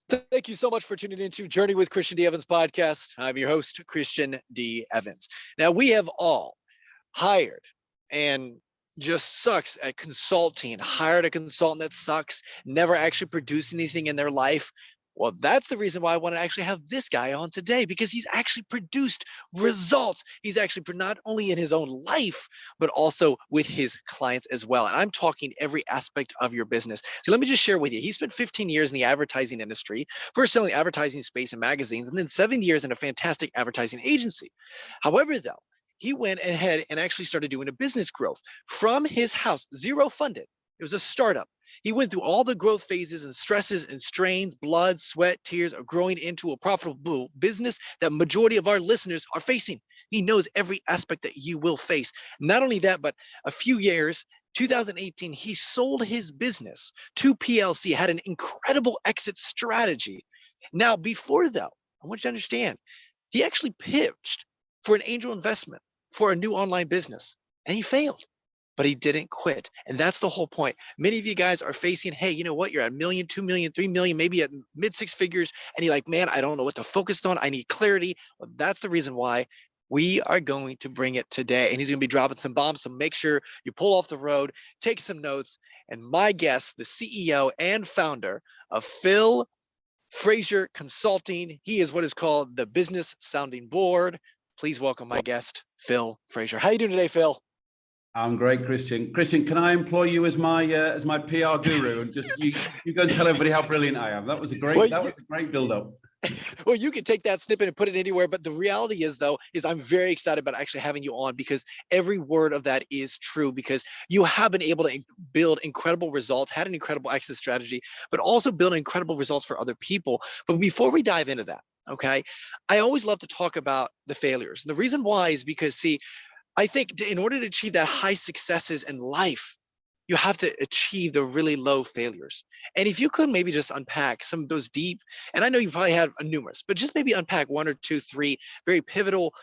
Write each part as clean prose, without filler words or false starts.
Thank you so much for tuning into Journey with Christian D. Evans podcast. I'm your host, Christian D. Evans. Now, we have all hired and just sucks at consulting, hired a consultant that sucks, never actually produced anything in their life. Well, that's the reason why I want to actually have this guy on today, because he's actually produced results. He's actually not only in his own life, but also with his clients as well. And I'm talking every aspect of your business. So let me just share with you. He spent 15 years in the advertising industry, first selling advertising space in magazines, and then 7 years in a fantastic advertising agency. However, though, he went ahead and actually started doing a business growth from his house, zero funded. It was a startup. He went through all the growth phases and stresses and strains, blood, sweat, tears of growing into a profitable business that majority of our listeners are facing. He knows every aspect that you will face. Not only that, but a few years, 2018, he sold his business to PLC, had an incredible exit strategy. Now, before though, I want you to understand, he actually pitched for an angel investment for a new online business, and he failed. But he didn't quit. And that's the whole point. Many of you guys are facing, hey, you know what? You're at 1 million, 2 million, 3 million, maybe at mid six figures. And you're like, man, I don't know what to focus on. I need clarity. Well, that's the reason why we are going to bring it today. And he's going to be dropping some bombs. So make sure you pull off the road, take some notes. And my guest, the CEO and founder of Phil Fraser Consulting, he is what is called the Business Sounding Board. Please welcome my guest, Phil Fraser. How you doing today, Phil? I'm great, Christian. Christian, can I employ you as my PR guru and just you go and tell everybody how brilliant I am? That was a great build-up. Well, you can take that snippet and put it anywhere, but the reality is, though, is I'm very excited about actually having you on, because every word of that is true, because you have been able to build incredible results, had an incredible exit strategy, but also build incredible results for other people. But before we dive into that, okay, I always love to talk about the failures. And the reason why is because, see, I think in order to achieve that high successes in life, you have to achieve the really low failures. And if you could maybe just unpack some of those deep, and I know you probably have numerous, but just maybe unpack 1 or 2, 3 very pivotal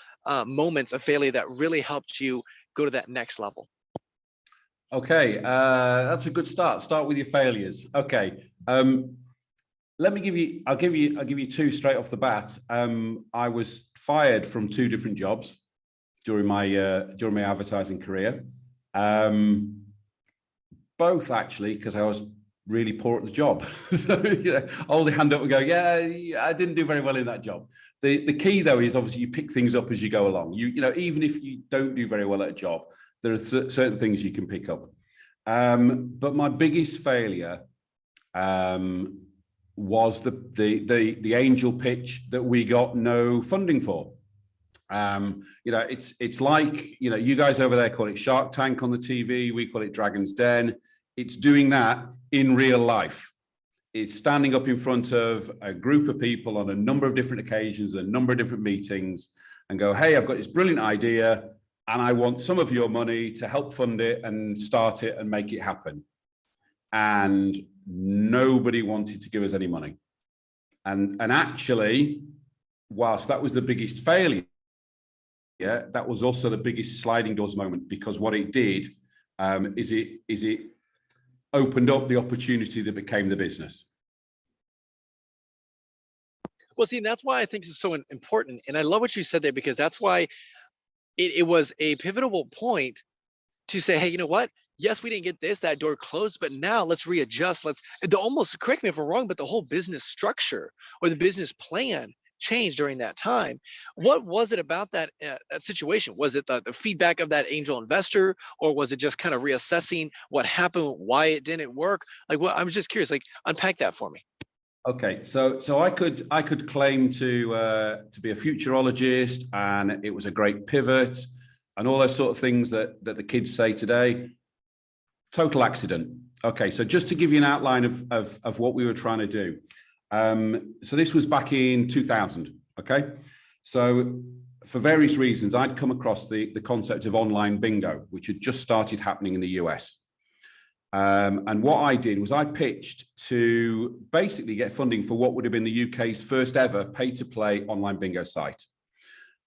moments of failure that really helped you go to that next level. Okay, that's a good start. Start with your failures. Okay, let me give you. I'll give you 2 straight off the bat. I was fired from 2 different jobs during my advertising career, both actually because I was really poor at the job. So I hold the hand up and go, yeah, I didn't do very well in that job. The key though is obviously you pick things up as you go along. You know, even if you don't do very well at a job, there are certain things you can pick up. But my biggest failure was the angel pitch that we got no funding for. You know, it's like, you know, you guys over there call it Shark Tank on the TV, we call it Dragon's Den. It's doing that in real life. It's standing up in front of a group of people on a number of different occasions, a number of different meetings, and go, hey, I've got this brilliant idea and I want some of your money to help fund it and start it and make it happen. And nobody wanted to give us any money. And actually, whilst that was the biggest failure, yeah, that was also the biggest sliding doors moment, because what it did is it opened up the opportunity that became the business. Well, see, and that's why I think it's so important. And I love what you said there, because that's why it was a pivotal point to say, hey, you know what? Yes, we didn't get that door closed, but now let's readjust. Almost, correct me if I'm wrong, but the whole business structure or the business plan changed during that time. What was it about that situation? Was it the feedback of that angel investor, or was it just kind of reassessing what happened, why it didn't work? Like, what, I'm just curious, like, unpack that for me. Okay, so I could claim to be a futurologist, and it was a great pivot, and all those sort of things that the kids say today. Total accident. Okay, so just to give you an outline of what we were trying to do. So this was back in 2000. Okay, so for various reasons, I'd come across the concept of online bingo, which had just started happening in the US. And what I did was I pitched to basically get funding for what would have been the UK's first ever pay-to-play online bingo site.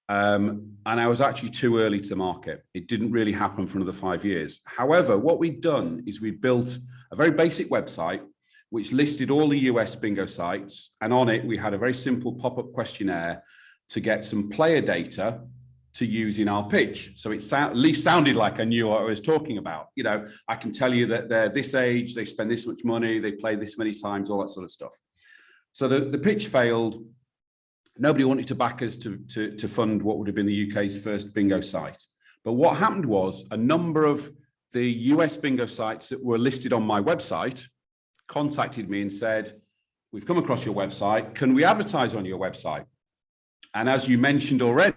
And I was actually too early to the market. It didn't really happen for another 5 years. However, what we'd done is we built a very basic website which listed all the US bingo sites. And on it, we had a very simple pop-up questionnaire to get some player data to use in our pitch. So it at least sounded like I knew what I was talking about. You know, I can tell you that they're this age, they spend this much money, they play this many times, all that sort of stuff. So the pitch failed. Nobody wanted to back us to fund what would have been the UK's first bingo site. But what happened was a number of the US bingo sites that were listed on my website contacted me and said, we've come across your website. Can we advertise on your website? And as you mentioned already,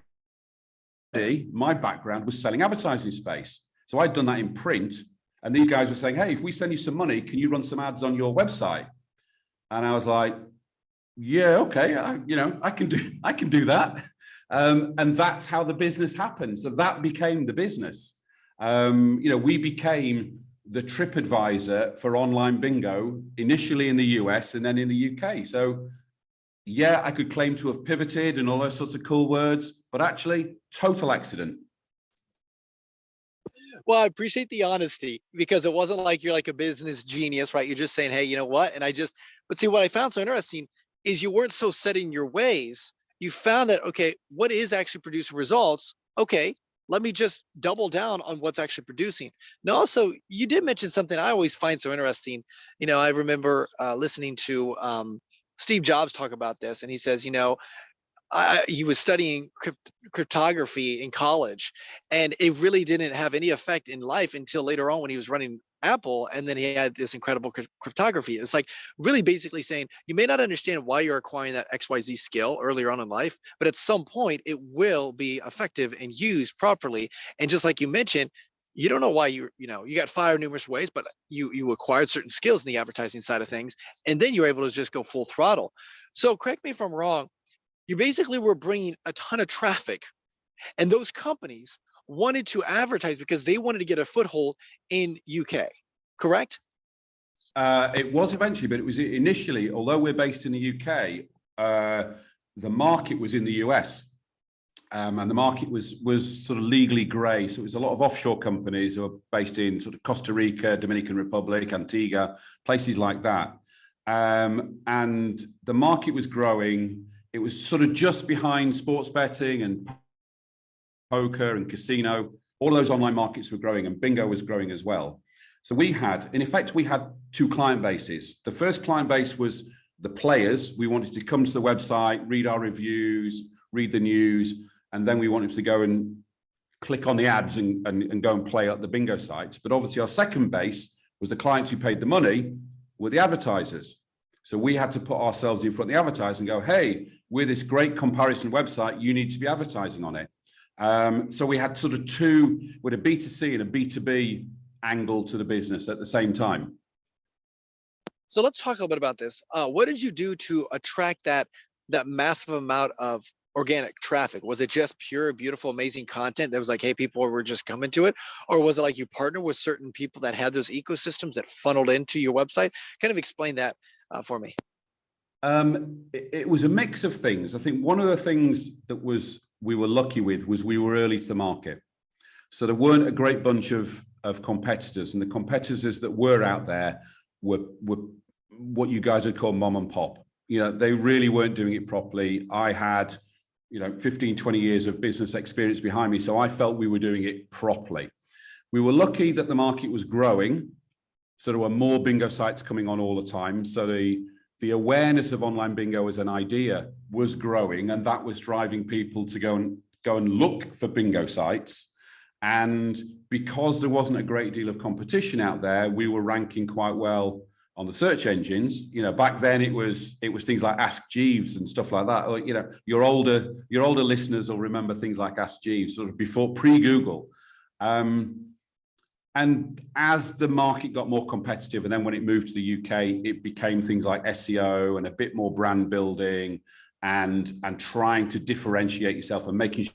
my background was selling advertising space. So I'd done that in print. And these guys were saying, hey, if we send you some money, can you run some ads on your website? And I was like, yeah, okay, I can do that. And that's how the business happened. So that became the business. We became the TripAdvisor for online bingo, initially in the US and then in the UK. So yeah, I could claim to have pivoted and all those sorts of cool words, but actually total accident. Well, I appreciate the honesty, because it wasn't like you're like a business genius, right? You're just saying, hey, you know what? But see, what I found so interesting is you weren't so set in your ways. You found that, okay, what is actually producing results? Okay, let me just double down on what's actually producing. Now, also, you did mention something I always find so interesting. I remember listening to Steve Jobs talk about this, and he says, he was studying cryptography in college, and it really didn't have any effect in life until later on when he was running Apple, and then he had this incredible cryptography. It's like really basically saying you may not understand why you're acquiring that XYZ skill earlier on in life, but at some point it will be effective and used properly. And just like you mentioned, you don't know why you got fired numerous ways, but you acquired certain skills in the advertising side of things, and then you're able to just go full throttle. So correct me if I'm wrong, you basically were bringing a ton of traffic, and those companies wanted to advertise because they wanted to get a foothold in UK, correct? It was eventually, but it was initially, although we're based in the UK, the market was in the US. And the market was sort of legally grey. So it was a lot of offshore companies who are based in sort of Costa Rica, Dominican Republic, Antigua, places like that. And the market was growing. It was sort of just behind sports betting and poker and casino. All those online markets were growing, and bingo was growing as well. So in effect, we had two client bases. The first client base was the players. We wanted to come to the website, read our reviews, read the news, and then we wanted to go and click on the ads and go and play at the bingo sites. But obviously our second base was the clients who paid the money were the advertisers. So we had to put ourselves in front of the advertiser and go, hey, we're this great comparison website, you need to be advertising on it. So we had sort of two, with a B2C and a B2B angle to the business at the same time. So let's talk a little bit about this. What did you do to attract that massive amount of organic traffic? Was it just pure, beautiful, amazing content that was like, hey, people were just coming to it? Or was it like you partnered with certain people that had those ecosystems that funneled into your website? Kind of explain that for me. It was a mix of things. I think one of the things that we were lucky with was we were early to the market. So there weren't a great bunch of competitors, and the competitors that were out there were what you guys would call mom and pop. They really weren't doing it properly. I had 15, 20 years of business experience behind me, so I felt we were doing it properly. We were lucky that the market was growing, so there were more bingo sites coming on all the time. So the awareness of online bingo as an idea was growing, and that was driving people to go and look for bingo sites. And because there wasn't a great deal of competition out there, we were ranking quite well on the search engines. Back then it was things like Ask Jeeves and stuff like that. Or, your older listeners will remember things like Ask Jeeves, sort of before pre-Google. And as the market got more competitive, and then when it moved to the UK, it became things like SEO and a bit more brand building and trying to differentiate yourself and making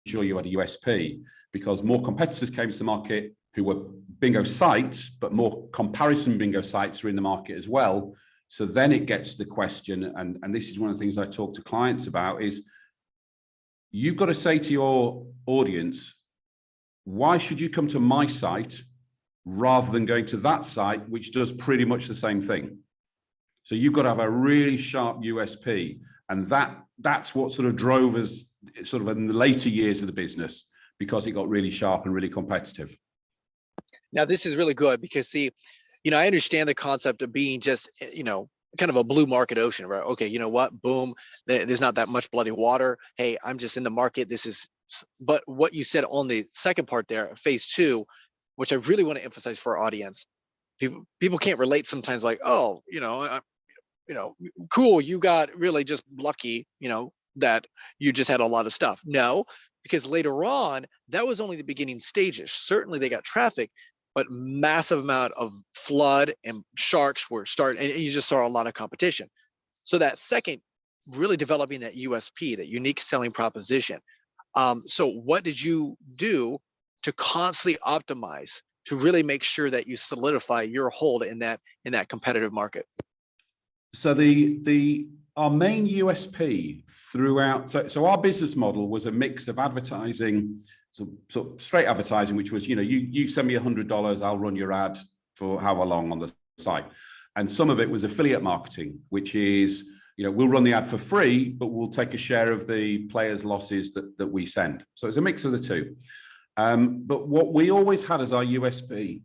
sure you had a USP, because more competitors came to the market who were bingo sites, but more comparison bingo sites are in the market as well. So then it gets to the question, and this is one of the things I talk to clients about, is you've got to say to your audience, why should you come to my site rather than going to that site, which does pretty much the same thing. So you've got to have a really sharp USP. And that's what sort of drove us sort of in the later years of the business, because it got really sharp and really competitive. Now, this is really good because, see, I understand the concept of being just, kind of a blue market ocean, right? Okay, you know what? Boom, there's not that much bloody water. Hey, I'm just in the market. But what you said on the second part there, phase two, which I really want to emphasize for our audience, people can't relate sometimes, like, oh, cool, you got really just lucky, that you just had a lot of stuff. No, because later on, that was only the beginning stages. Certainly they got traffic, but massive amount of flood and sharks were starting, and you just saw a lot of competition. So that second, really developing that USP, that unique selling proposition. So what did you do to constantly optimize to really make sure that you solidify your hold in that competitive market? So our main USP throughout, so our business model was a mix of advertising, so straight advertising, which was, you send me $100, I'll run your ad for however long on the site. And some of it was affiliate marketing, which is, we'll run the ad for free, but we'll take a share of the players' losses that we send. So it's a mix of the two. But what we always had as our USP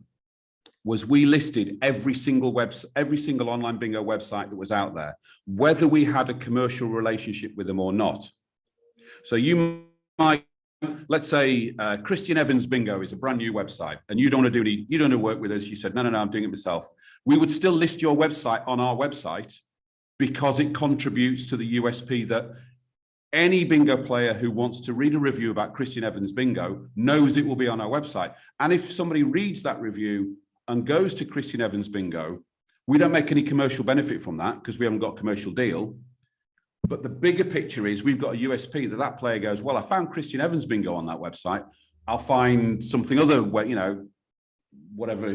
was we listed every single online bingo website that was out there, whether we had a commercial relationship with them or not. So you might, let's say Christian Evans Bingo is a brand new website, and you don't want to work with us. You said, no, I'm doing it myself. We would still list your website on our website because it contributes to the USP that any bingo player who wants to read a review about Christian Evans Bingo knows it will be on our website. And if somebody reads that review and goes to Christian Evans Bingo, we don't make any commercial benefit from that because we haven't got a commercial deal. But the bigger picture is we've got a USP that player goes, well, I found Christian Evans Bingo on that website. I'll find something other where, whatever,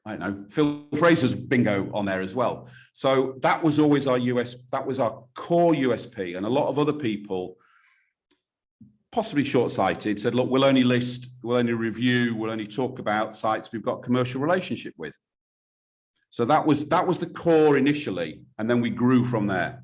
I don't know, Phil Fraser's bingo on there as well. So that was always that was our core USP. And a lot of other people, possibly short-sighted, said, look, we'll only review, we'll only talk about sites we've got commercial relationship with. So that was the core initially, and then we grew from there.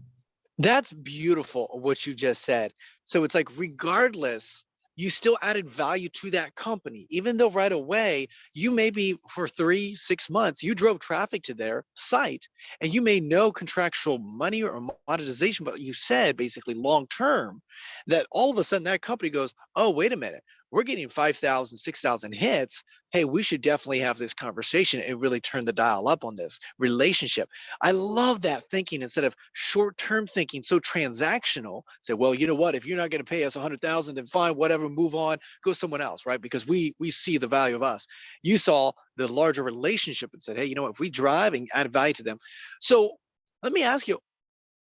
That's beautiful what you just said. So it's like, regardless, you still added value to that company, even though right away, you maybe for 3-6 months, you drove traffic to their site and you made no contractual money or monetization, but you said basically long-term that all of a sudden that company goes, oh, wait a minute, we're getting 5,000, 6,000 hits. Hey, we should definitely have this conversation and really turn the dial up on this relationship. I love that thinking instead of short-term thinking, so transactional. Say, well, you know what? If you're not going to pay us 100,000, then fine, whatever, move on, go someone else, right? Because we see the value of us. You saw the larger relationship and said, hey, you know what? If we drive and add value to them. So let me ask you,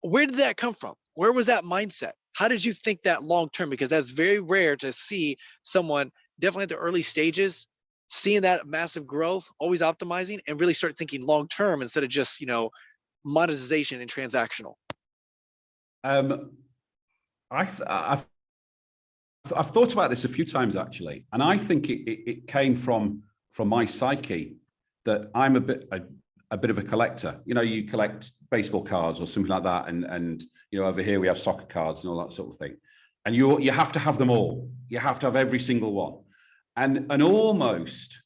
where did that come from? Where was that mindset? How did you think that long-term? Because that's very rare to see someone definitely at the early stages, seeing that massive growth, always optimizing, and really start thinking long-term instead of just, monetization and transactional. I've thought about this a few times actually, and I think it came from my psyche that I'm a bit of a collector. You collect baseball cards or something like that, and over here we have soccer cards and all that sort of thing. And you have to have them all. You have to have every single one. And almost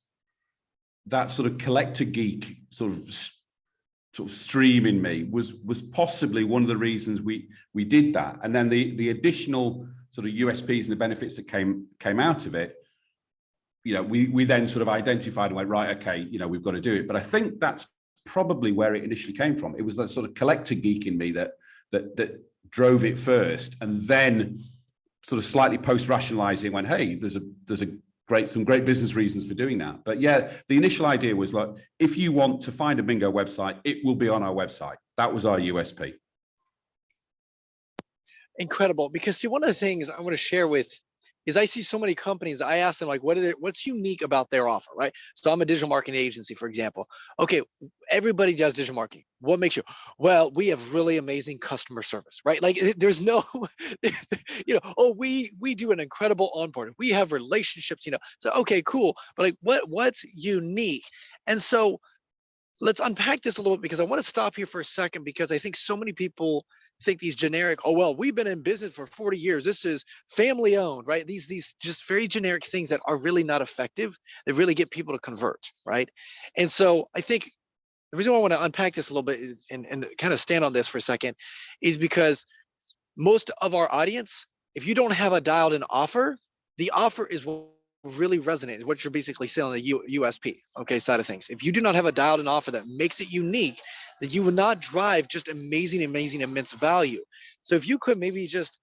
that sort of collector geek sort of stream in me was possibly one of the reasons we did that. And then the additional sort of USPs and the benefits that came out of it, we then sort of identified and went, right, okay, we've got to do it. But I think that's probably where it initially came from. It was that sort of collector geek in me that drove it first, and then sort of slightly post-rationalizing went, hey, there's some great business reasons for doing that. But yeah, the initial idea was like, if you want to find a bingo website, it will be on our website. That was our USP. Incredible. Because see, one of the things I want to share with is I see so many companies. I ask them like, what's unique about their offer, right? So I'm a digital marketing agency, for example. Okay, everybody does digital marketing. What makes you? Well, we have really amazing customer service, right? Like there's no, oh, we do an incredible onboarding. We have relationships, So okay, cool, but like what's unique? And so let's unpack this a little bit, because I want to stop here for a second, because I think so many people think these generic, oh, well, we've been in business for 40 years. This is family owned, right? These just very generic things that are really not effective. They really get people to convert, right? And so I think the reason why I want to unpack this a little bit and kind of stand on this for a second is because most of our audience, if you don't have a dialed in offer, the offer is what really resonates, what you're basically selling, the USP, okay, side of things. If you do not have a dialed in offer that makes it unique, that you will not drive just amazing, immense value. So if you could maybe just,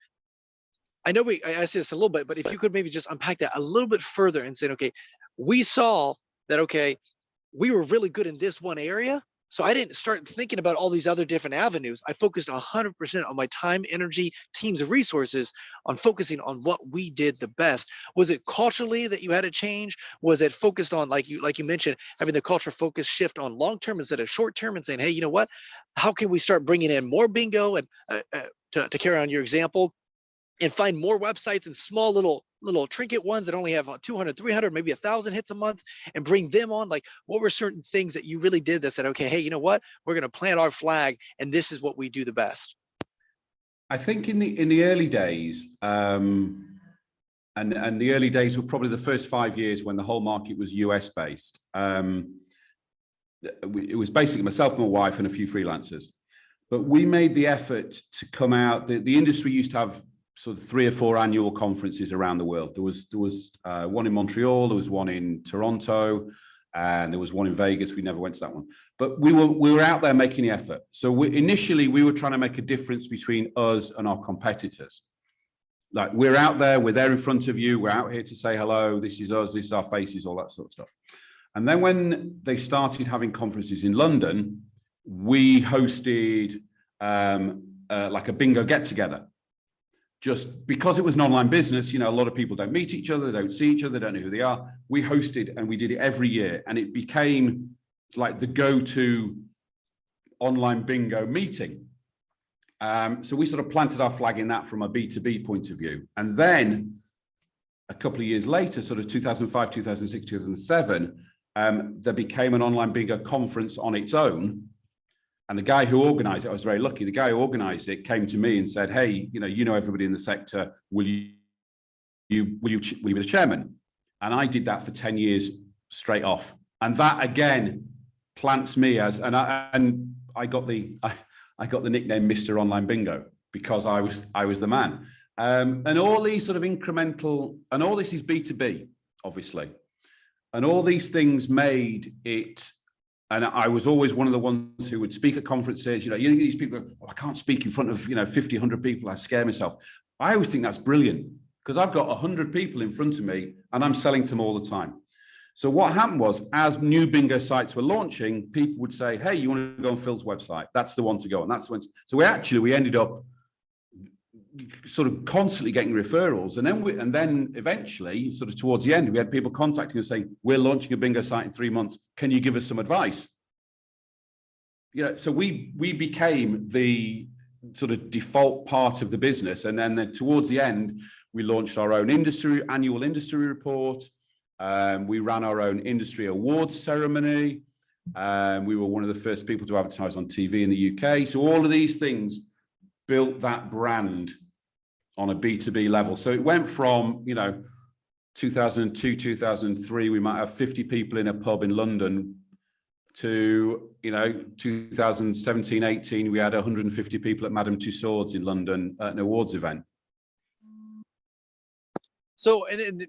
I know I asked this a little bit, but if you could maybe just unpack that a little bit further and say, okay, we saw that, okay, we were really good in this one area. So I didn't start thinking about all these other different avenues. I focused 100% on my time, energy, teams of resources on focusing on what we did the best. Was it culturally that you had to change? Was it focused on, like you mentioned, having the culture focus shift on long-term instead of short-term, and saying, hey, you know what? How can we start bringing in more bingo? And to carry on your example, and find more websites and small little trinket ones that only have 200, 300, maybe 1,000 hits a month, and bring them on. Like, what were certain things that you really did that said, okay, hey, you know what? We're going to plant our flag, and this is what we do the best. I think in the early days, and the early days were probably the first 5 years when the whole market was US based. It was basically myself, my wife, and a few freelancers. But we made the effort to come out. The industry used to have sort of 3 or 4 annual conferences around the world. There was one in Montreal, there was one in Toronto, and there was one in Vegas. We never went to that one, but we were out there making the effort. So initially we were trying to make a difference between us and our competitors. Like, we're out there, we're there in front of you, we're out here to say hello, this is us, this is our faces, all that sort of stuff. And then when they started having conferences in London, we hosted like a bingo get together. Just because it was an online business, a lot of people don't meet each other, they don't see each other, they don't know who they are. We hosted, and we did it every year, and it became like the go-to online bingo meeting. So we sort of planted our flag in that from a B2B point of view. And then a couple of years later, sort of 2005, 2006, 2007, there became an online bingo conference on its own. And the guy who organized it, I was very lucky. The guy who organized it came to me and said, hey, you know everybody in the sector, will you be the chairman? And I did that for 10 years straight off. And that again plants me as, and I got the nickname Mr. Online Bingo, because I was the man. And all these sort of incremental, and all this is B2B, obviously. And all these things made it. And I was always one of the ones who would speak at conferences. These people, I can't speak in front of 50, 100 people. I scare myself. I always think that's brilliant, because I've got 100 people in front of me and I'm selling to them all the time. So what happened was, as new bingo sites were launching, people would say, hey, you want to go on Phil's website? That's the one to go on. That's the one. So we ended up sort of constantly getting referrals. And then eventually, sort of towards the end, we had people contacting us saying, we're launching a bingo site in 3 months. Can you give us some advice? So we became the sort of default part of the business. And then towards the end, we launched our own annual industry report. We ran our own industry awards ceremony. We were one of the first people to advertise on TV in the UK. So all of these things built that brand on a B2B level. So it went from, 2002, 2003, we might have 50 people in a pub in London, to, 2017, 18, we had 150 people at Madame Tussauds in London at an awards event. So, and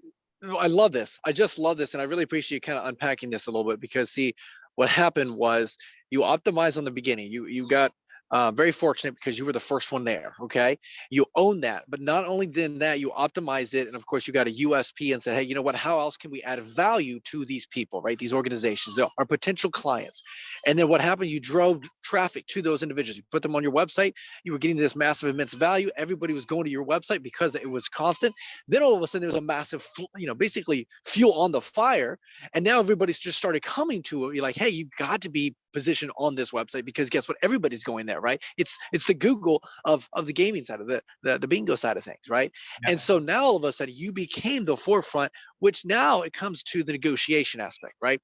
I love this. I just love this. And I really appreciate you kind of unpacking this a little bit, because see, what happened was you optimized on the beginning. You got Very fortunate because you were the first one there. Okay. You own that. But not only then that, you optimize it. And of course, you got a USP and said, hey, you know what? How else can we add value to these people, right? These organizations, our potential clients. And then what happened? You drove traffic to those individuals. You put them on your website. You were getting this massive, immense value. Everybody was going to your website because it was constant. Then all of a sudden, there was a massive, basically fuel on the fire. And now everybody's just started coming to it. You're like, hey, you got to be positioned on this website because guess what? Everybody's going there, right? It's the Google of the gaming side of the bingo side of things, right? Yeah. And so now all of a sudden you became the forefront, which now it comes to the negotiation aspect, right?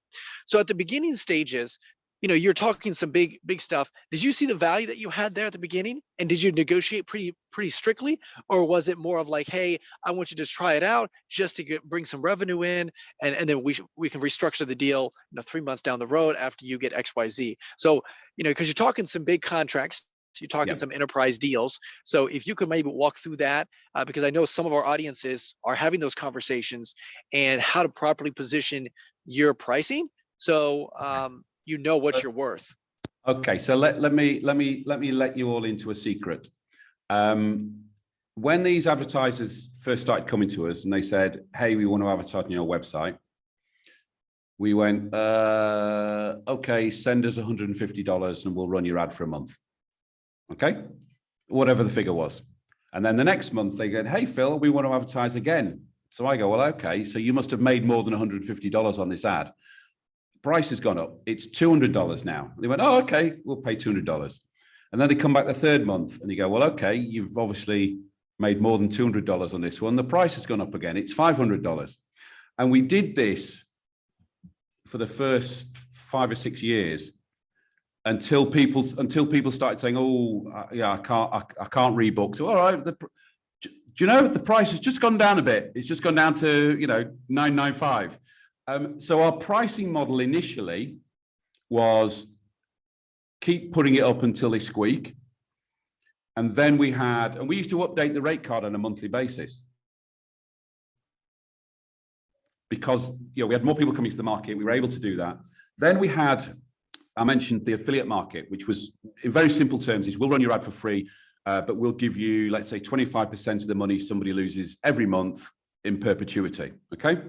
So at the beginning stages, you're talking some big stuff. Did you see the value that you had there at the beginning? And did you negotiate pretty strictly? Or was it more of like, hey, I want you to try it out just to bring some revenue in, and then we can restructure the deal 3 months down the road after you get XYZ. So, because you're talking some big contracts, you're talking some enterprise deals. So if you could maybe walk through that, because I know some of our audiences are having those conversations and how to properly position your pricing. So, what you're worth. Okay, so let me let you all into a secret. When these advertisers first started coming to us and they said, hey, we want to advertise on your website, we went, okay, send us $150 and we'll run your ad for a month. Okay, whatever the figure was. And then the next month they go, hey, Phil, we want to advertise again. So I go, well, okay, so you must have made more than $150 on this ad. Price has gone up. It's $200 now. They went, oh, okay, we'll pay $200. And then they come back the third month and you go, well, okay, you've obviously made more than $200 on this one. The price has gone up again. It's $500. And we did this for the first 5 or 6 years until people started saying, oh, yeah, I can't rebook. So, all right, do you know, the price has just gone down a bit. It's just gone down to, $995. So our pricing model initially was keep putting it up until they squeak. And then we used to update the rate card on a monthly basis. Because we had more people coming to the market, we were able to do that. Then I mentioned the affiliate market, which was, in very simple terms, is we'll run your ad for free, but we'll give you, let's say, 25% of the money somebody loses every month in perpetuity, okay?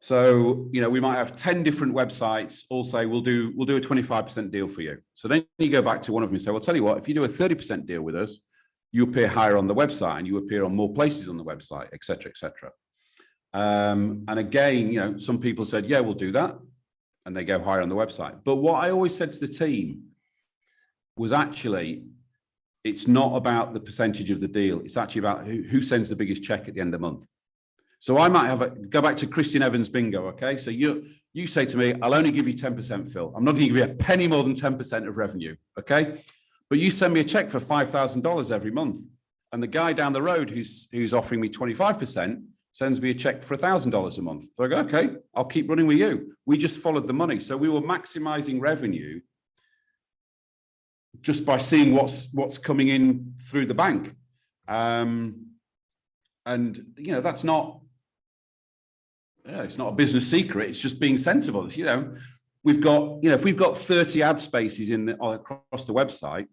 So, we might have 10 different websites all say, we'll do a 25% deal for you. So then you go back to one of them and say, well, tell you what, if you do a 30% deal with us, you appear higher on the website and you appear on more places on the website, et cetera, et cetera. And again, some people said, yeah, we'll do that. And they go higher on the website. But what I always said to the team was actually, it's not about the percentage of the deal. It's actually about who sends the biggest check at the end of the month. So I might go back to Christian Evans bingo, okay? So you say to me, I'll only give you 10%, Phil. I'm not going to give you a penny more than 10% of revenue, okay? But you send me a check for $5,000 every month. And the guy down the road who's offering me 25% sends me a check for $1,000 a month. So I go, okay, I'll keep running with you. We just followed the money. So we were maximizing revenue just by seeing what's coming in through the bank. And that's not, it's not a business secret. It's just being sensible. We've got, if we've got 30 ad spaces across the website,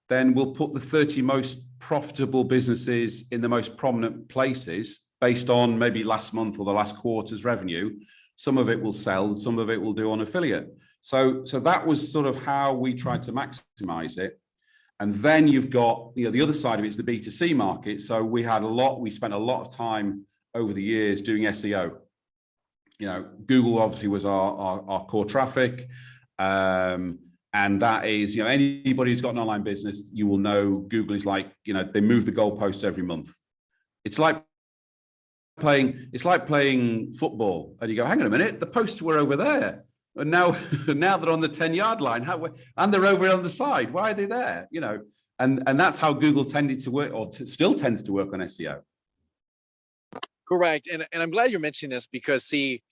then we'll put the 30 most profitable businesses in the most prominent places based on maybe last month or the last quarter's revenue. Some of it will sell, some of it will do on affiliate. So that was sort of how we tried to maximize it. And then you've got, the other side of it is the B2C market. So we spent a lot of time over the years doing SEO. Google obviously was our core traffic. And that is, anybody who's got an online business, you will know Google is like, they move the goalposts every month. It's like playing football and you go, hang on a minute, the posts were over there. And now they're on the 10-yard line. And they're over on the side. Why are they there? And that's how Google tended to work, or still tends to work on SEO. Correct. And I'm glad you're mentioning this because, see,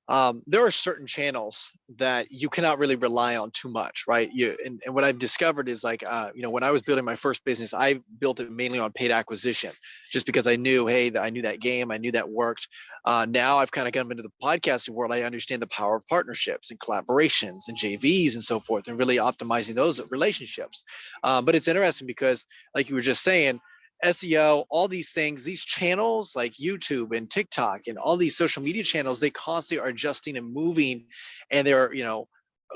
there are certain channels that you cannot really rely on too much, right? And what I've discovered is like, when I was building my first business, I built it mainly on paid acquisition, just because I knew, hey, I knew that game, I knew that worked. Now I've kind of come into the podcasting world. I understand the power of partnerships and collaborations and JVs and so forth, and really optimizing those relationships. But it's interesting because, like you were just saying, SEO, all these things, these channels like YouTube and TikTok and all these social media channels, they constantly are adjusting and moving, and they're,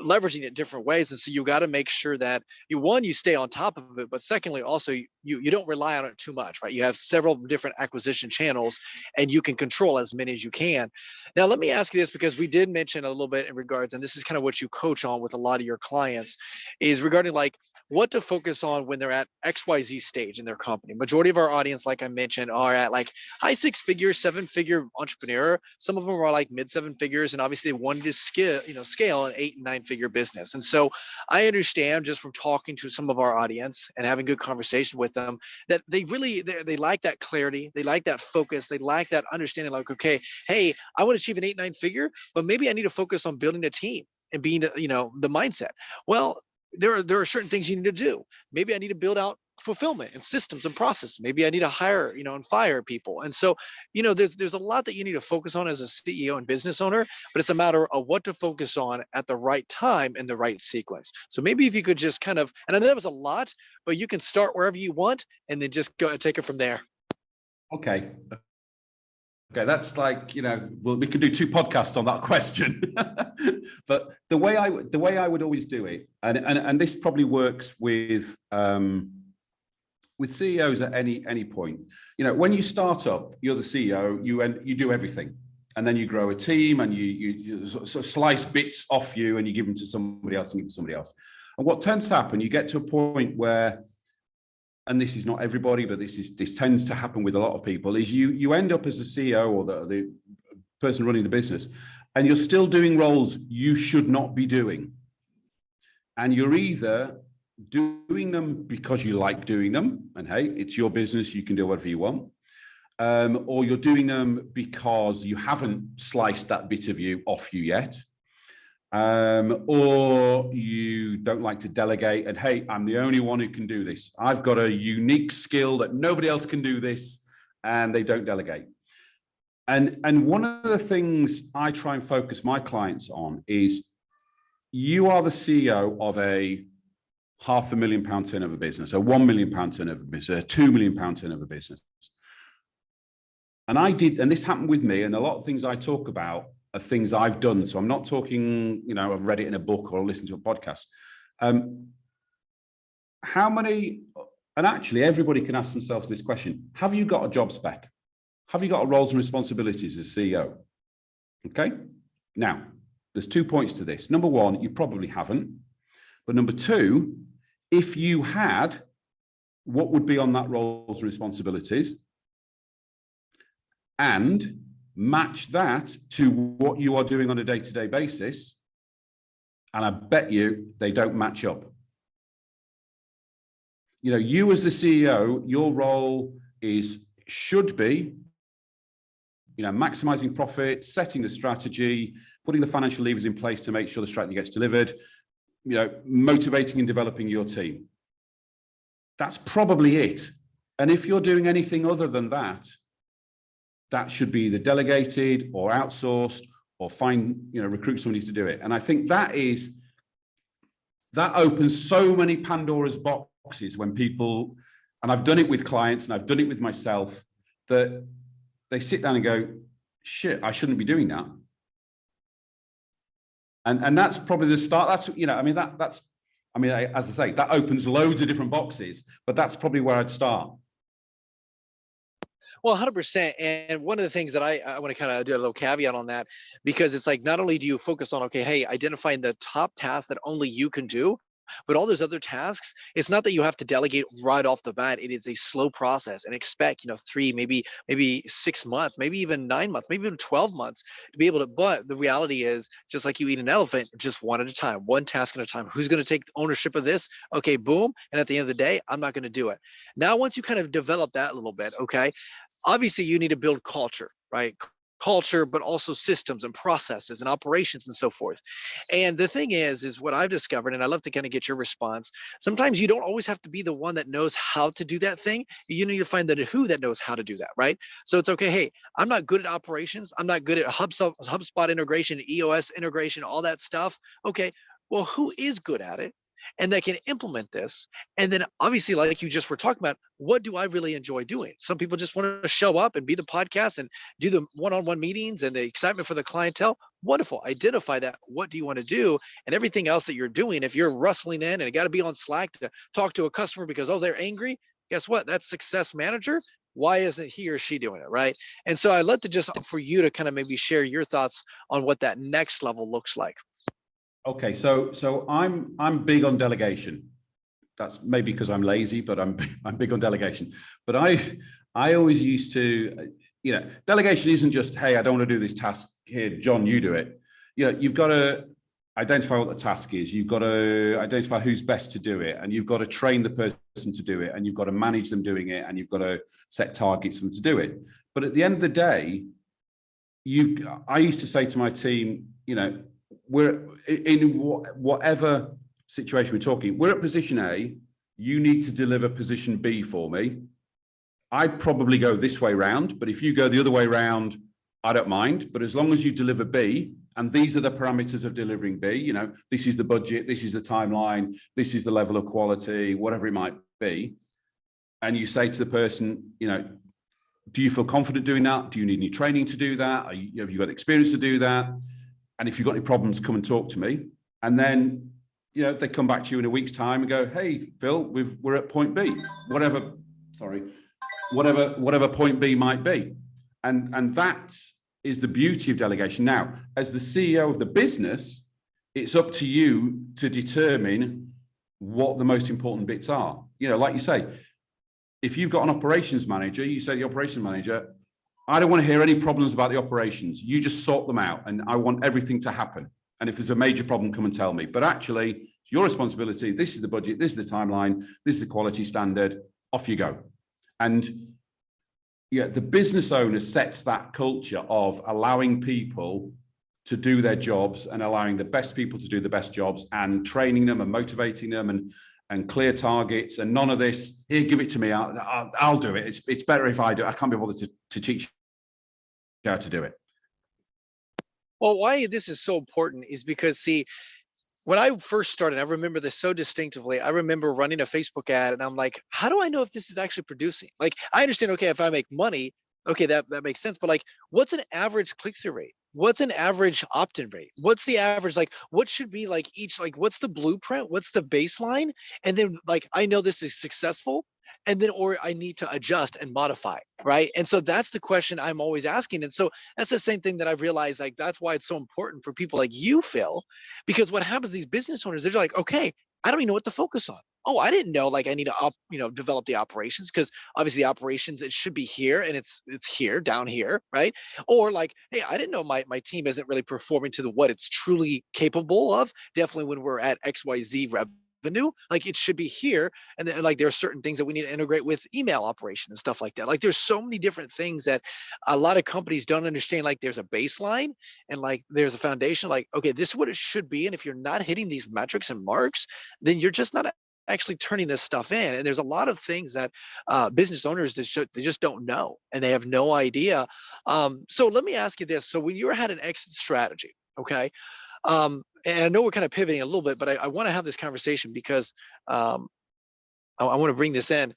leveraging it different ways. And so you got to make sure that you stay on top of it, but secondly, also you don't rely on it too much, right? You have several different acquisition channels, and you can control as many as you can. Now, let me ask you this, because we did mention a little bit in regards, and this is kind of what you coach on with a lot of your clients, is regarding like what to focus on when they're at XYZ stage in their company. Majority of our audience, like I mentioned, are at like high 6-figure, 7-figure entrepreneur. Some of them are like mid 7 figures, and obviously they wanted to scale an 8 and 9-figure business. And so I understand, just from talking to some of our audience and having good conversation with them, that they like that clarity, they like that focus, they like that understanding, like, okay, hey, I want to achieve an 8, 9-figure, but maybe I need to focus on building a team and being, the mindset. Well, there are certain things you need to do. Maybe I need to build out fulfillment and systems and processes. Maybe I need to hire, and fire people. And so, there's a lot that you need to focus on as a CEO and business owner, but it's a matter of what to focus on at the right time in the right sequence. So maybe if you could just kind of, and I know that was a lot, but you can start wherever you want and then just go and take it from there. Okay. Okay, that's like, well, we could do 2 podcasts on that question. But the way I would always do it, and this probably works with CEOs at any point. When you start up, you're the CEO, you do everything, and then you grow a team, and you sort of slice bits off you, and you give them to somebody else and give them to somebody else. And what tends to happen, you get to a point where, and this is not everybody, but this tends to happen with a lot of people, is you end up as a CEO or the person running the business, and you're still doing roles you should not be doing. And you're either doing them because you like doing them, and hey, it's your business, you can do whatever you want, or you're doing them because you haven't sliced that bit of you off you yet, or you don't like to delegate, and hey, I'm the only one who can do this. I've got a unique skill that nobody else can do this, and they don't delegate. And one of the things I try and focus my clients on is, you are the CEO of a £500,000 turnover business, a £1 million turnover business, a £2 million turnover business. And this happened with me, and a lot of things I talk about are things I've done. So I'm not talking, I've read it in a book or listened to a podcast. How many, and actually everybody can ask themselves this question: have you got a job spec? Have you got roles and responsibilities as CEO? Okay. Now, there's 2 points to this. Number one, you probably haven't. But number two, if you had, what would be on that roles and responsibilities? And match that to what you are doing on a day-to-day basis, and I bet you they don't match up. You as the CEO, your role should be, maximizing profit, setting the strategy, putting the financial levers in place to make sure the strategy gets delivered, motivating and developing your team. That's probably it. And if you're doing anything other than that, that should be either delegated or outsourced, or recruit somebody to do it. And I think that opens so many Pandora's boxes when people, and I've done it with clients and I've done it with myself, that they sit down and go, shit, I shouldn't be doing that. And that's probably the start. That's, as I say, that opens loads of different boxes, but that's probably where I'd start. Well, 100%. And one of the things that I want to kind of do a little caveat on that, because it's like, not only do you focus on, okay, hey, identifying the top tasks that only you can do, but all those other tasks, it's not that you have to delegate right off the bat. It is a slow process, and expect, 3, maybe 6 months, maybe even 9 months, maybe even 12 months to be able to. But the reality is, just like you eat an elephant, just one at a time, one task at a time. Who's going to take ownership of this? Okay, boom. And at the end of the day, I'm not going to do it. Now, once you kind of develop that a little bit, okay, obviously you need to build culture, right? culture, but also systems and processes and operations and so forth. And the thing is what I've discovered, and I love to kind of get your response. Sometimes you don't always have to be the one that knows how to do that thing. You need to find the who that knows how to do that, right? So it's okay. Hey, I'm not good at operations. I'm not good at HubSpot integration, EOS integration, all that stuff. Okay, well, who is good at it? And that can implement this. And then obviously, like you just were talking about, what do I really enjoy doing? Some people just want to show up and be the podcast and do the one-on-one meetings and the excitement for the clientele. Wonderful. Identify that. What do you want to do? And everything else that you're doing, if you're rustling in and you got to be on Slack to talk to a customer because, oh, they're angry, guess what? That's success manager. Why isn't he or she doing it, right? And so I'd love to just for you to kind of maybe share your thoughts on what that next level looks like. Okay, so I'm big on delegation. That's maybe because I'm lazy, but I'm big on delegation. But I always used to, delegation isn't just, hey, I don't want to do this task here, John, you do it. You've got to identify what the task is. You've got to identify who's best to do it, and you've got to train the person to do it, and you've got to manage them doing it, and you've got to set targets for them to do it. But at the end of the day, I used to say to my team, we're in whatever situation we're talking, we're at position A, you need to deliver position B for me. I'd probably go this way round, but if you go the other way round, I don't mind. But as long as you deliver B, and these are the parameters of delivering B, this is the budget, this is the timeline, this is the level of quality, whatever it might be. And you say to the person, do you feel confident doing that? Do you need any training to do that? Have you got experience to do that? And if you've got any problems, come and talk to me. And then, they come back to you in a week's time and go, hey, Phil, we're at point B, whatever point B might be. And that is the beauty of delegation. Now, as the CEO of the business, it's up to you to determine what the most important bits are. Like you say, if you've got an operations manager, you say to the operations manager, I don't want to hear any problems about the operations. You just sort them out, and I want everything to happen. And if there's a major problem, come and tell me. But actually, it's your responsibility. This is the budget. This is the timeline. This is the quality standard. Off you go. And the business owner sets that culture of allowing people to do their jobs and allowing the best people to do the best jobs and training them and motivating them and clear targets and none of this. Here, give it to me. I'll do it. It's better if I do it. I can't be bothered to teach how to do it. Well, why this is so important is because, see, when I first started, I remember this so distinctively. I remember running a Facebook ad and I'm like, how do I know if this is actually producing? Like, I understand, okay, if I make money, okay, that makes sense. But like, what's an average click-through rate? What's an average opt-in rate? What's the average, like, what should be like each, like, what's the blueprint? What's the baseline? And then like, I know this is successful. And then, or I need to adjust and modify, right? And so that's the question I'm always asking. And so that's the same thing that I've realized, like, that's why it's so important for people like you, Phil, because what happens, these business owners, they're like, okay, I don't even know what to focus on. Oh, I didn't know, like, I need to develop the operations, because obviously the operations, it should be here and it's here, down here, right? Or like, hey, I didn't know my team isn't really performing to what it's truly capable of. Definitely when we're at XYZ revenue, like, it should be here. And then, like, there are certain things that we need to integrate with email operation and stuff like that. Like, there's so many different things that a lot of companies don't understand. Like, there's a baseline and like there's a foundation, like, okay, this is what it should be. And if you're not hitting these metrics and marks, then you're just not actually turning this stuff in. And there's a lot of things that business owners, they just don't know, and they have no idea. So let me ask you this. So when you had an exit strategy, okay, and I know we're kind of pivoting a little bit, but I want to have this conversation because I want to bring this in.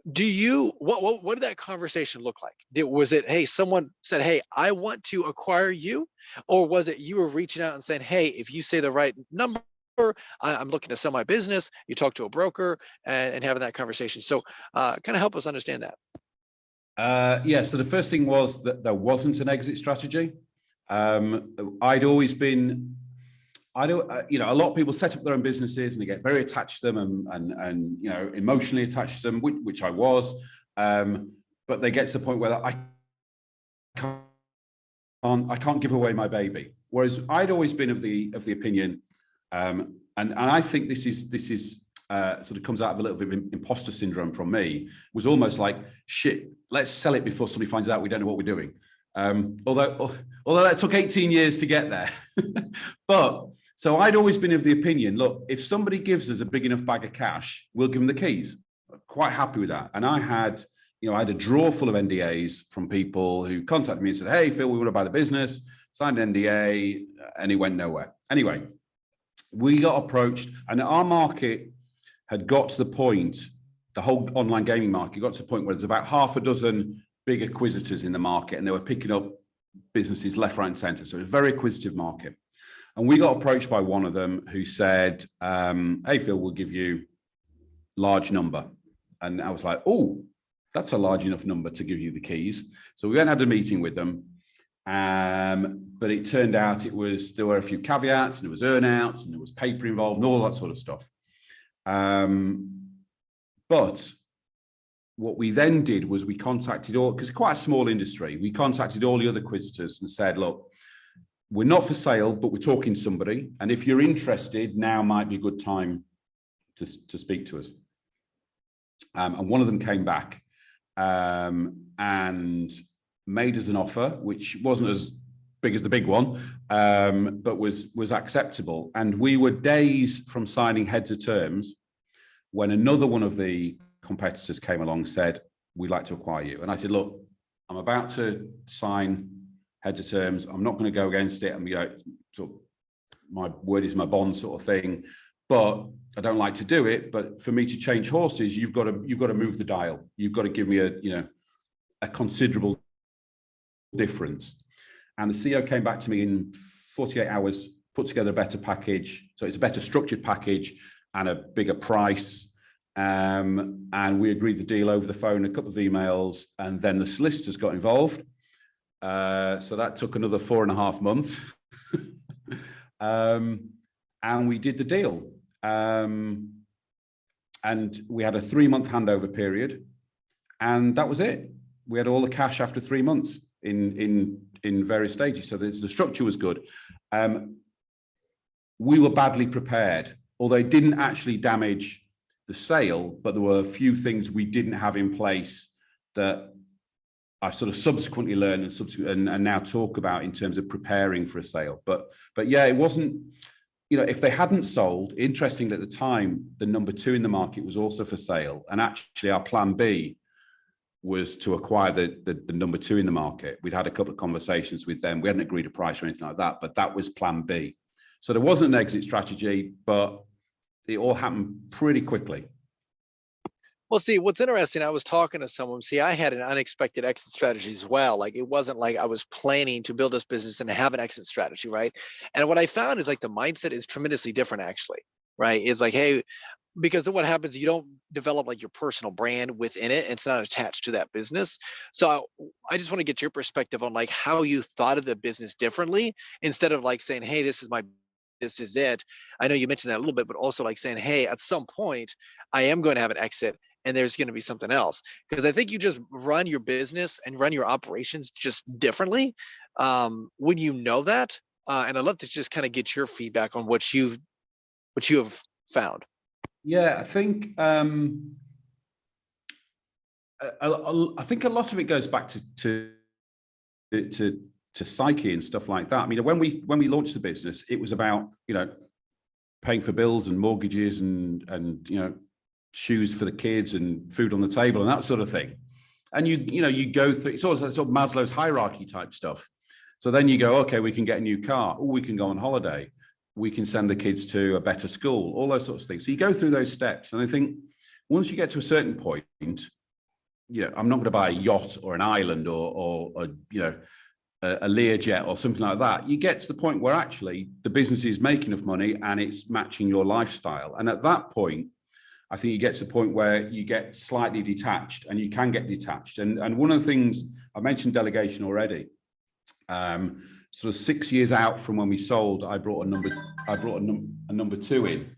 What did that conversation look like? Was it, hey, someone said, hey, I want to acquire you? Or was it you were reaching out and saying, hey, if you say the right number, I'm looking to sell my business? You talk to a broker and having that conversation. So kind of help us understand that. Yeah, so the first thing was that there wasn't an exit strategy. I'd always been, a lot of people set up their own businesses and they get very attached to them and emotionally attached to them, which I was. But they get to the point where I can't give away my baby. Whereas I'd always been of the opinion, and I think this is sort of comes out of a little bit of imposter syndrome from me, was almost like, shit, let's sell it before somebody finds out we don't know what we're doing. Although that took 18 years to get there. But so I'd always been of the opinion, look, if somebody gives us a big enough bag of cash, we'll give them the keys. Quite happy with that. And I had a drawer full of NDAs from people who contacted me and said, hey, Phil, we want to buy the business, signed an NDA, and it went nowhere. Anyway, we got approached, and our market had got to the point, the whole online gaming market got to the point where there's about half a dozen big acquisitors in the market, and they were picking up businesses left, right, and center. So it was a very acquisitive market. And we got approached by one of them who said, hey, Phil, we'll give you large number. And I was like, oh, that's a large enough number to give you the keys. So we went and had a meeting with them. But it turned out there were a few caveats, and there was earnouts, and there was paper involved, and all that sort of stuff. But what we then did was we contacted because it's quite a small industry, we contacted all the other acquisitors and said, look, we're not for sale, but we're talking to somebody. And if you're interested, now might be a good time to speak to us. And one of them came back and made us an offer, which wasn't as big as the big one, but was acceptable. And we were days from signing heads of terms when another one of the competitors came along and said, we'd like to acquire you. And I said, look, I'm about to sign heads of terms. I'm not going to go against it. I'm sort of, my word is my bond sort of thing, but I don't like to do it. But for me to change horses, you've got to move the dial. You've got to give me a considerable difference. And the CEO came back to me in 48 hours, put together a better package. So it's a better structured package and a bigger price. And we agreed the deal over the phone, a couple of emails, and then the solicitors got involved. So that took another 4.5 months. And we did the deal. And we had a 3-month handover period, and that was it. We had all the cash after 3 months in various stages. So the structure was good. We were badly prepared, although it didn't actually damage the sale, but there were a few things we didn't have in place that I sort of subsequently learned and now talk about in terms of preparing for a sale. But yeah, it wasn't, if they hadn't sold, interestingly at the time, the number 2 in the market was also for sale. And actually our plan B was to acquire the number 2 in the market. We'd had a couple of conversations with them. We hadn't agreed a price or anything like that, but that was plan B. So there wasn't an exit strategy, but it all happened pretty quickly. Well, see, what's interesting, I was talking to someone, I had an unexpected exit strategy as well. Like, it wasn't like I was planning to build this business and have an exit strategy, right? And what I found is like the mindset is tremendously different, actually, right? It's like, hey, because then what happens, you don't develop like your personal brand within it. It's not attached to that business. So I just want to get your perspective on like how you thought of the business differently, instead of like saying, hey, this is it. I know you mentioned that a little bit, but also like saying, hey, at some point I am going to have an exit and there's going to be something else. Because I think you just run your business and run your operations just differently when you know that. And I'd love to just kind of get your feedback on what you have found. Yeah, I think I think a lot of it goes back to psyche and stuff like that. I mean, when we launched the business, it was about paying for bills and mortgages and shoes for the kids and food on the table and that sort of thing. And you go through, it's also sort of Maslow's hierarchy type stuff. So then you go, okay, we can get a new car, or we can go on holiday, we can send the kids to a better school, all those sorts of things. So you go through those steps. And I think once you get to a certain point, I'm not going to buy a yacht or an island or a Learjet or something like that. You get to the point where actually the business is making enough money and it's matching your lifestyle. And at that point, I think you get to the point where you get slightly detached, and you can get detached. And one of the things, I mentioned delegation already. Sort of 6 years out from when we sold, I brought a number 2 in.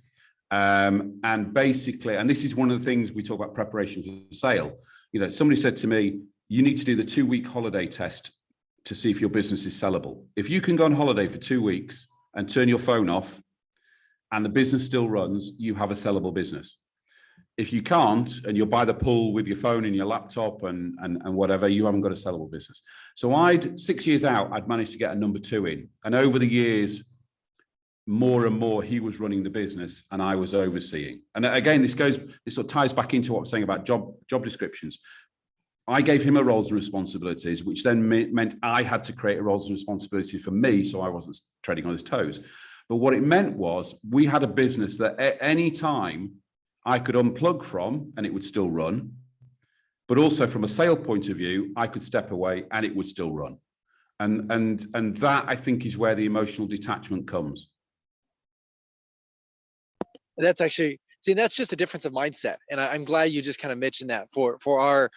And basically, and this is one of the things we talk about preparation for the sale. Somebody said to me, you need to do the 2-week holiday test to see if your business is sellable. If you can go on holiday for 2 weeks and turn your phone off and the business still runs, you have a sellable business. If you can't, and you're by the pool with your phone and your laptop and whatever, you haven't got a sellable business. So 6 years out, I'd managed to get a number 2 in. And over the years, more and more, he was running the business and I was overseeing. And again, this sort of ties back into what I was saying about job descriptions. I gave him a roles and responsibilities, which then meant I had to create a roles and responsibility for me, so I wasn't treading on his toes. But what it meant was we had a business that at any time I could unplug from and it would still run. But also from a sale point of view, I could step away and it would still run. And that, I think, is where the emotional detachment comes. That's actually, see, that's just a difference of mindset. And I'm glad you just kind of mentioned that for our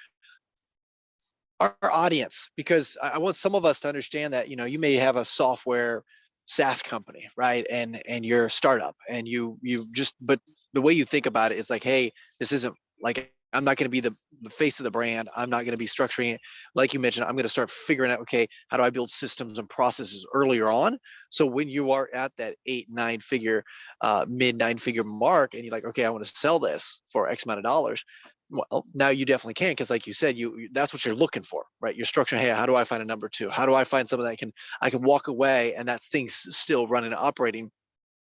audience, because I want some of us to understand that, you may have a software SaaS company, right? And you're a startup and but the way you think about it is like, hey, this isn't like, I'm not going to be the face of the brand. I'm not going to be structuring it. Like you mentioned, I'm going to start figuring out, okay, how do I build systems and processes earlier on? So when you are at that 8-9 figure, mid 9-figure mark, and you're like, okay, I want to sell this for X amount of dollars. Well, now you definitely can, because like you said, that's what you're looking for, right? You're structuring, hey, how do I find a number 2? How do I find something that I can walk away and that thing's still running and operating?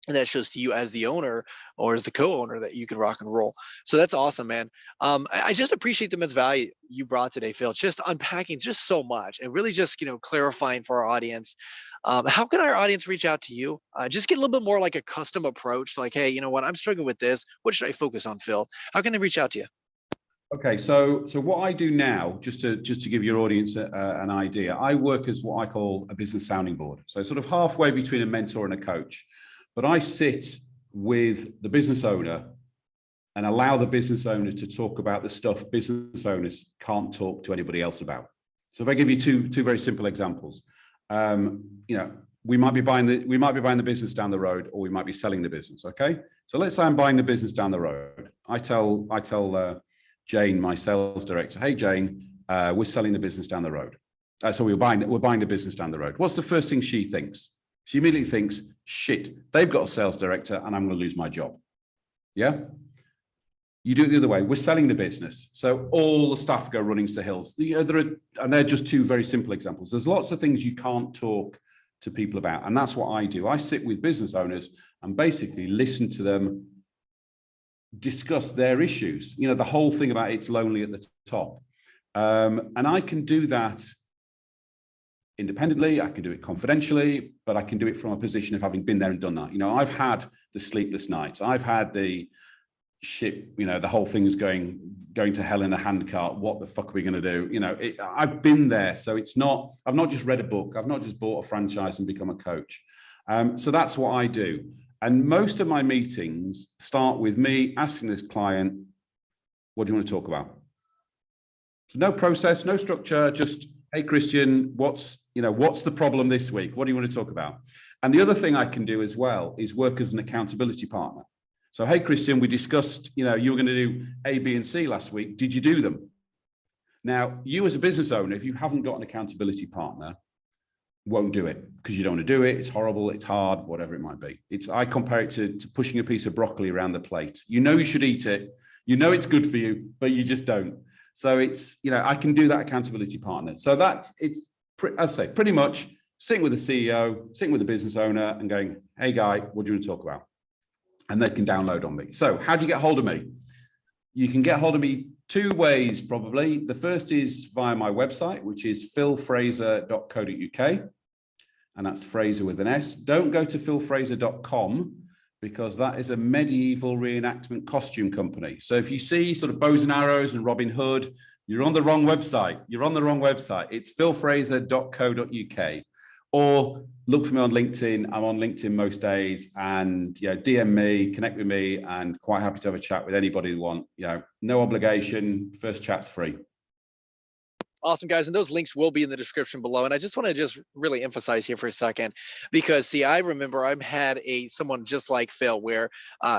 And that shows to you as the owner or as the co-owner that you can rock and roll. So that's awesome, man. I just appreciate the immense value you brought today, Phil. Just unpacking just so much and really just, clarifying for our audience. How can our audience reach out to you? Just get a little bit more like a custom approach. Like, hey, you know what? I'm struggling with this. What should I focus on, Phil? How can they reach out to you? Okay, so what I do now, just to give your audience an idea, I work as what I call a business sounding board. So sort of halfway between a mentor and a coach. But I sit with the business owner and allow the business owner to talk about the stuff business owners can't talk to anybody else about. So if I give you two very simple examples, we might be buying the business down the road, or we might be selling the business. Okay, so let's say I'm buying the business down the road. I tell Jane, my sales director, hey Jane, we're selling the business down the road. So we're buying the business down the road. What's the first thing she thinks? She immediately thinks, shit, they've got a sales director and I'm going to lose my job. Yeah. You do it the other way. We're selling the business. So all the staff go running to the hills. They're just 2 very simple examples. There's lots of things you can't talk to people about. And that's what I do. I sit with business owners and basically listen to them discuss their issues. The whole thing about it's lonely at the top. And I can do that independently, I can do it confidentially, but I can do it from a position of having been there and done that. I've had the sleepless nights. I've had the shit, the whole thing is going to hell in a handcart. What the fuck are we going to do? I've been there. So I've not just read a book. I've not just bought a franchise and become a coach. So that's what I do. And most of my meetings start with me asking this client, what do you want to talk about? No process, no structure, just, hey, Christian, what's the problem this week? What do you want to talk about? And the other thing I can do as well is work as an accountability partner. So, hey, Christian, we discussed, you were going to do A, B, and C last week. Did you do them? Now, you as a business owner, if you haven't got an accountability partner, won't do it because you don't want to do it. It's horrible. It's hard, whatever it might be. I compare it to pushing a piece of broccoli around the plate. You should eat it. It's good for you, but you just don't. So I can do that accountability partner. So as I say, pretty much sitting with the CEO, sitting with the business owner and going, hey guy, what do you want to talk about? And they can download on me. So how do you get hold of me? You can get hold of me 2 ways, probably. The first is via my website, which is philfraser.co.uk. And that's Fraser with an S. Don't go to philfraser.com because that is a medieval reenactment costume company. So if you see sort of bows and arrows and Robin Hood, you're on the wrong website. It's philfraser.co.uk. Or look for me on LinkedIn. I'm on LinkedIn most days, and DM me, connect with me, and quite happy to have a chat with anybody you want. No obligation. First chat's free. Awesome, guys. And those links will be in the description below. And I just want to really emphasize here for a second, because see, I remember I had someone just like Phil where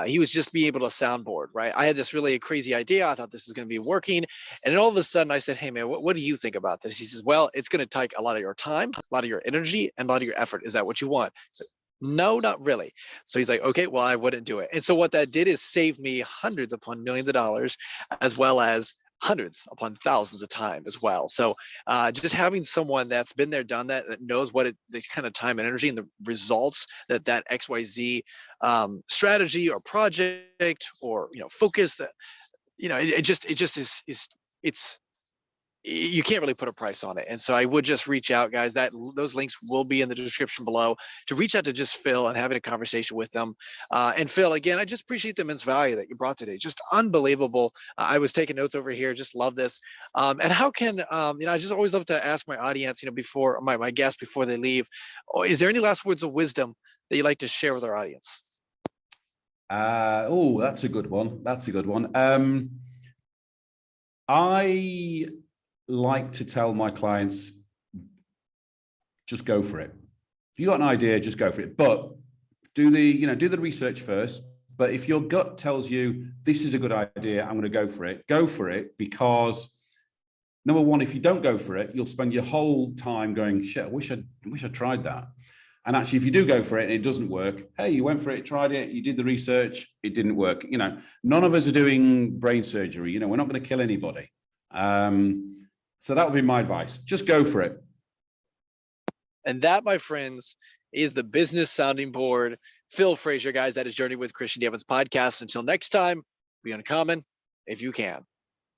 he was just being able to soundboard, right? I had this really crazy idea. I thought this was going to be working. And then all of a sudden I said, hey man, what do you think about this? He says, well, it's going to take a lot of your time, a lot of your energy, and a lot of your effort. Is that what you want? No, not really. So he's like, okay, well, I wouldn't do it. And so what that did is save me hundreds upon millions of dollars, as well as hundreds upon thousands of time as well. So just having someone that's been there, done that, that knows what the kind of time and energy and the results that that XYZ strategy or project or, focus that, it just is it's you can't really put a price on it. And so I would just reach out, guys. Those links will be in the description below, to reach out to just Phil and having a conversation with them. And Phil, again, I just appreciate the immense value that you brought today. Just unbelievable. I was taking notes over here. Just love this. And how can I just always love to ask my audience, before my guests before they leave, is there any last words of wisdom that you'd like to share with our audience? Oh, that's a good one. That's a good one. I like to tell my clients, just go for it. If you got an idea, just go for it. But do the research first. But if your gut tells you this is a good idea, I'm going to go for it. Go for it, because number one, if you don't go for it, you'll spend your whole time going, shit, I wish I tried that. And actually, if you do go for it and it doesn't work, hey, you went for it, tried it, you did the research, it didn't work. None of us are doing brain surgery. We're not going to kill anybody. So that would be my advice. Just go for it. And that, my friends, is the business sounding board. Phil Frazier, guys. That is Journey with Christian D. Evans podcast. Until next time, be uncommon if you can.